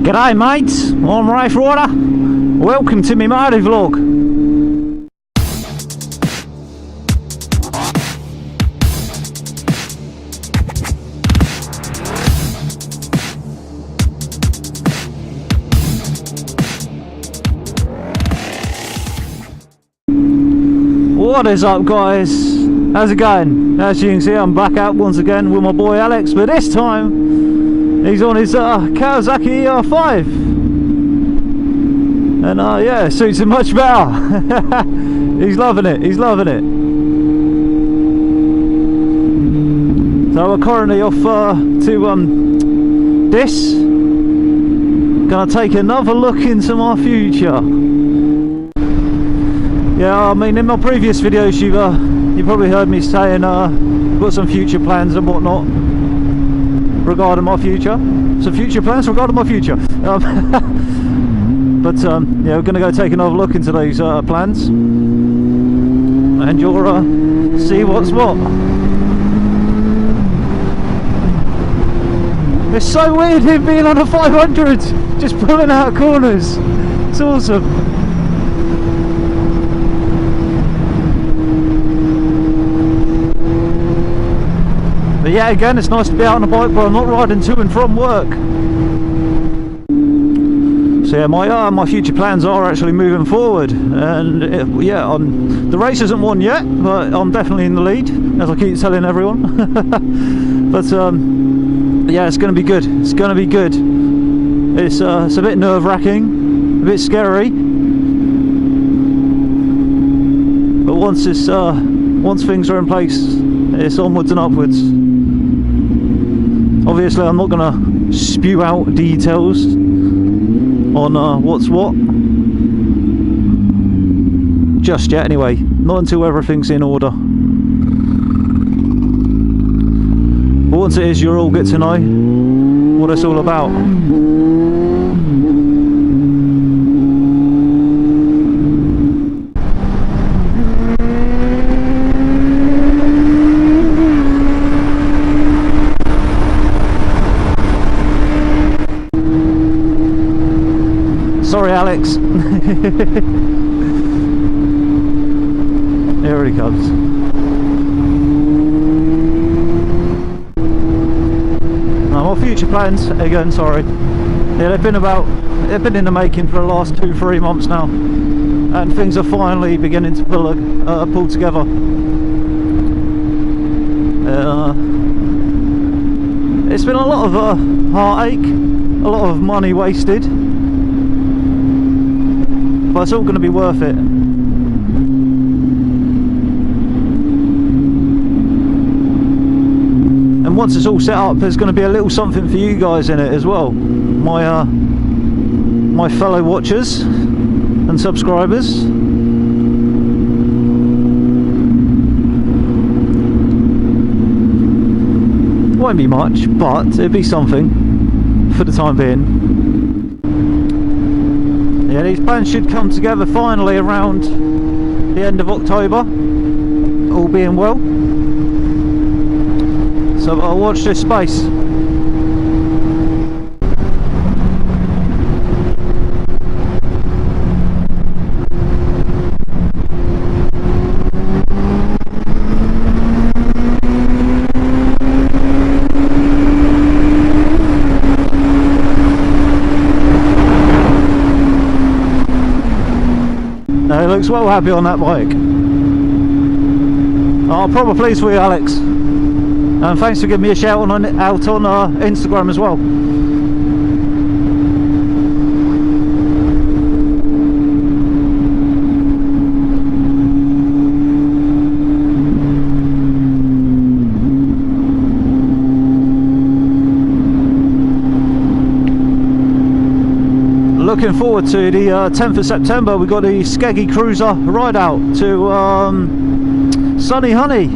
G'day mates, I'm Rafe Ryder. Welcome to my motovlog. What is up guys? How's it going? As you can see, I'm back out once again with my boy Alex, but this time he's on his Kawasaki ER5, and yeah, it suits him much better. He's loving it, he's loving it. So we're currently off to this. Gonna take another look into my future. Yeah, I mean, in my previous videos you probably heard me saying got some future plans and whatnot regarding my future. Some future plans regarding my future. But yeah, we're going to go take another look into these plans, and you'll see what's what. It's so weird him being on a 500, just pulling out corners. It's awesome. But yeah, again, it's nice to be out on a bike, but I'm not riding to and from work. So yeah, my future plans are actually moving forward, and yeah, the race isn't won yet, but I'm definitely in the lead, as I keep telling everyone. But yeah, it's going to be good. It's going to be good. It's a bit nerve-wracking, a bit scary, but once things are in place, it's onwards and upwards. Obviously, I'm not going to spew out details on what's what just yet, anyway. Not until everything's in order. But once it is, you'll all get to know what it's all about. Sorry, Alex. Here he comes. Now, my future plans, again, sorry. Yeah, they've been in the making for the last 2-3 months now, and things are finally beginning to pull together. It's been a lot of heartache, a lot of money wasted, but it's all going to be worth it. And once it's all set up, there's going to be a little something for you guys in it as well, my fellow watchers and subscribers. Won't be much, but it'll be something for the time being. Yeah, these plans should come together finally around the end of October, all being well. So I'll watch this space. He looks well happy on that bike. Oh, proper pleased for you, Alex. And thanks for giving me a shout out on Instagram as well. Looking forward to the 10th of September. We've got the Skeggy Cruiser ride out to Sunny Honey.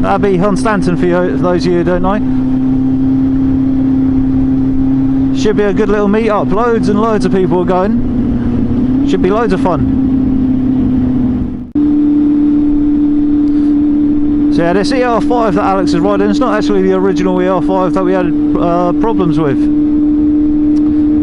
That'll be Hunstanton for you, for those of you who don't know. Should be a good little meet up. Loads and loads of people are going. Should be loads of fun. So yeah, this ER5 that Alex is riding, it's not actually the original ER5 that we had problems with.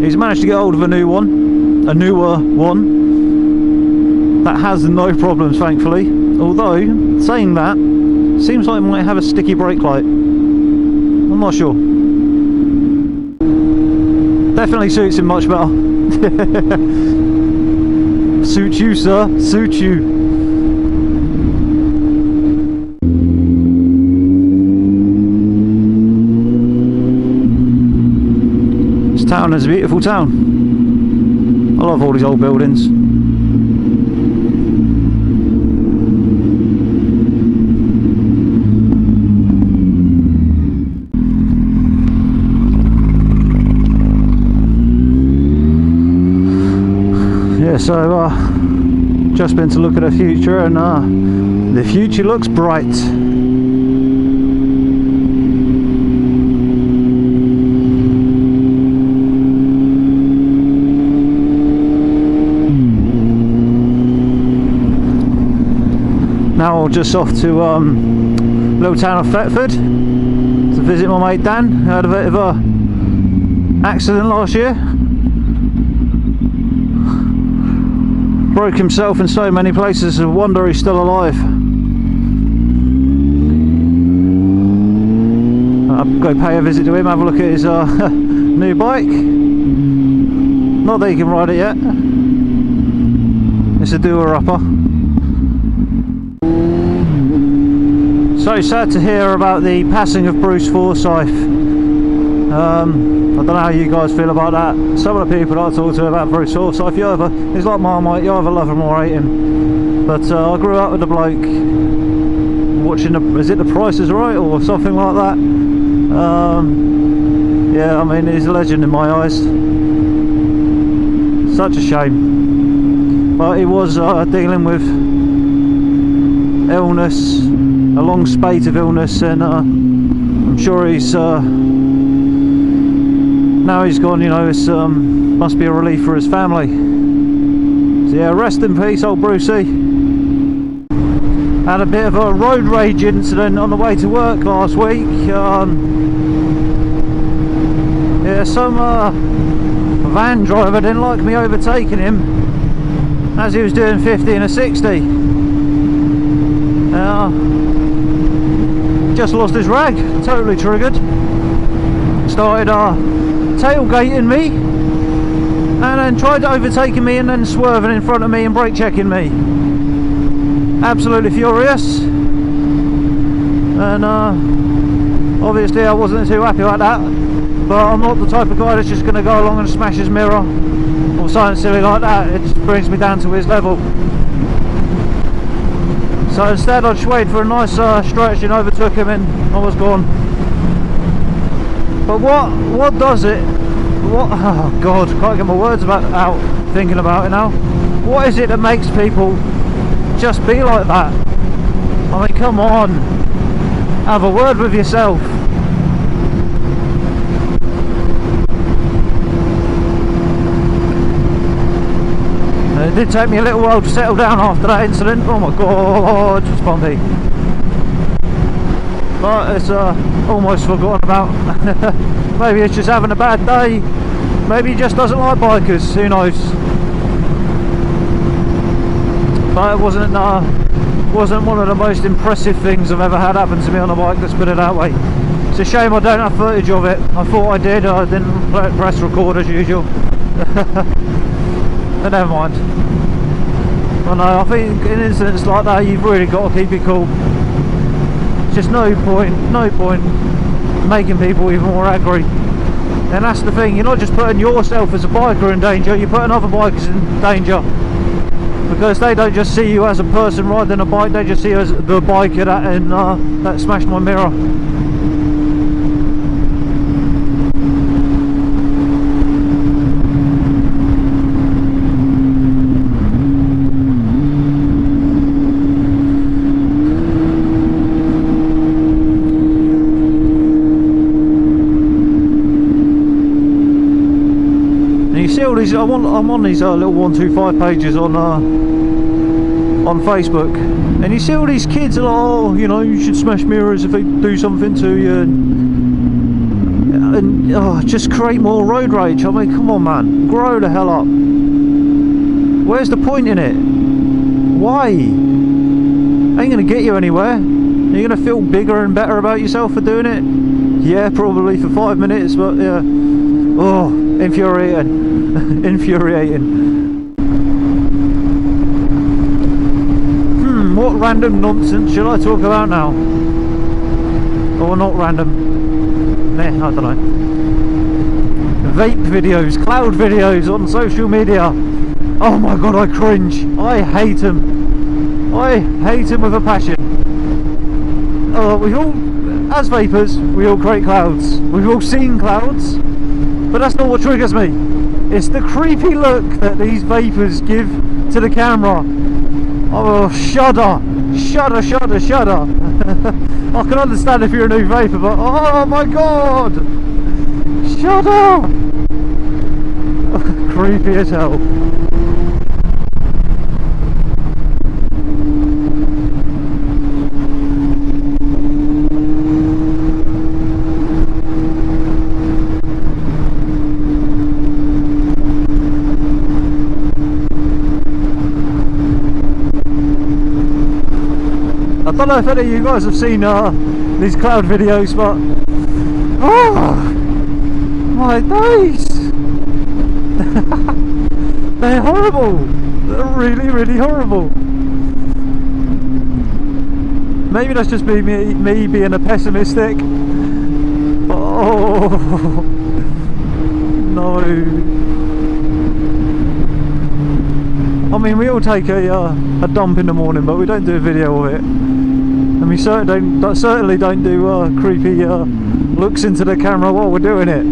He's managed to get hold of a newer one that has no problems, thankfully. Although, saying that, seems like it might have a sticky brake light. I'm not sure. Definitely suits him much better. Suits you, sir. Suits you. This town is a beautiful town. I love all these old buildings. So just been to look at the future, and the future looks bright. Now just off to little town of Thetford to visit my mate Dan, who had a bit of a accident last year. Broke himself in so many places, a wonder he's still alive. I'll go pay a visit to him, have a look at his new bike. Not that he can ride it yet. It's a doer-upper. So sad to hear about the passing of Bruce Forsyth. I don't know how you guys feel about that. Some of the people I talk to about Bruce Forsyth, he's like Marmite, you either love him or hate him. But I grew up with the bloke watching is it The Price is Right or something like that. Yeah, I mean, he's a legend in my eyes. Such a shame. But he was dealing with illness, a long spate of illness, and I'm sure he's now he's gone, you know, it's must be a relief for his family. So yeah, rest in peace, old Brucey. Had a bit of a road rage incident on the way to work last week. Yeah, some van driver didn't like me overtaking him as he was doing 50 and a 60. Just lost his rag, totally triggered. Started tailgating me, and then tried overtaking me and then swerving in front of me and brake checking me. Absolutely furious. And obviously I wasn't too happy about that, but I'm not the type of guy that's just going to go along and smash his mirror or something silly like that. It just brings me down to his level. So instead I just waited for a nice stretch and overtook him, and I was gone. But what does it? What? Oh God, can't get my words out thinking about it now. What is it that makes people just be like that? I mean, come on, have a word with yourself. It did take me a little while to settle down after that incident. Oh my God, it's bumpy. But it's almost forgotten about. Maybe it's just having a bad day. Maybe he just doesn't like bikers, who knows. But it wasn't one of the most impressive things I've ever had happen to me on a bike, let's put it that way. It's a shame I don't have footage of it. I thought I did, I didn't press record as usual. But never mind. Well, no, I think in incidents like that you've really got to keep it cool. Just no point making people even more angry. And that's the thing, you're not just putting yourself as a biker in danger, you're putting other bikers in danger, because they don't just see you as a person riding a bike, they just see you as the biker that smashed my mirror. I'm on these little 125 pages on Facebook, and you see all these kids are like, oh, you know, you should smash mirrors if they do something to you. And and just create more road rage. I mean, come on, man, grow the hell up. Where's the point in it? Why? Ain't gonna get you anywhere. You're gonna feel bigger and better about yourself for doing it. Yeah, probably for 5 minutes, but yeah. Oh, infuriating. Infuriating. What random nonsense should I talk about now? Or not random? Nah, I don't know. Vape videos, cloud videos on social media. Oh my god, I cringe. I hate them. I hate them with a passion. We all, as vapors, we all create clouds. We've all seen clouds, but that's not what triggers me. It's the creepy look that these vapors give to the camera. Oh, shudder, shudder, shudder, shudder. I can understand if you're a new vapor, but oh my god, shudder. Creepy as hell. I don't know if any of you guys have seen these cloud videos, but oh my days. They're horrible. They're really, really horrible. Maybe that's just me being a pessimistic. Oh no. I mean, we all take a dump in the morning, but we don't do a video of it. And we certainly don't do creepy looks into the camera while we're doing it.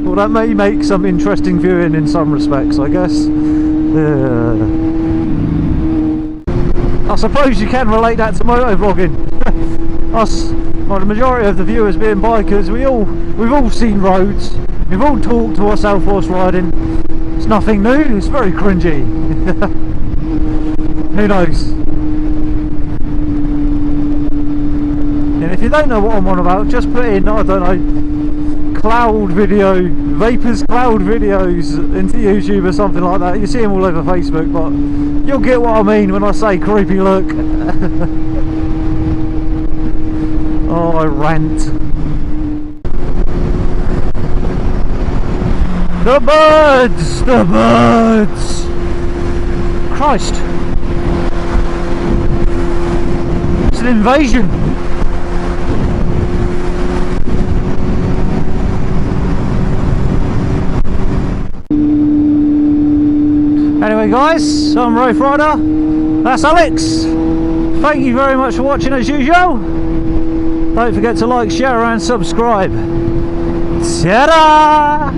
Well, that may make some interesting viewing in some respects, I guess. I suppose you can relate that to motovlogging. Us, well, the majority of the viewers being bikers, we've all seen roads. We've all talked to ourselves whilst riding. It's nothing new. It's very cringy. Who knows? And if you don't know what I'm on about, just put in, I don't know, cloud video, vapors cloud videos into YouTube or something like that. You see them all over Facebook, but you'll get what I mean when I say creepy look. Oh, I rant. The birds! The birds! Christ! It's an invasion! Anyway guys, I'm Road Rider, that's Alex. Thank you very much for watching as usual. Don't forget to like, share and subscribe. Ta-da!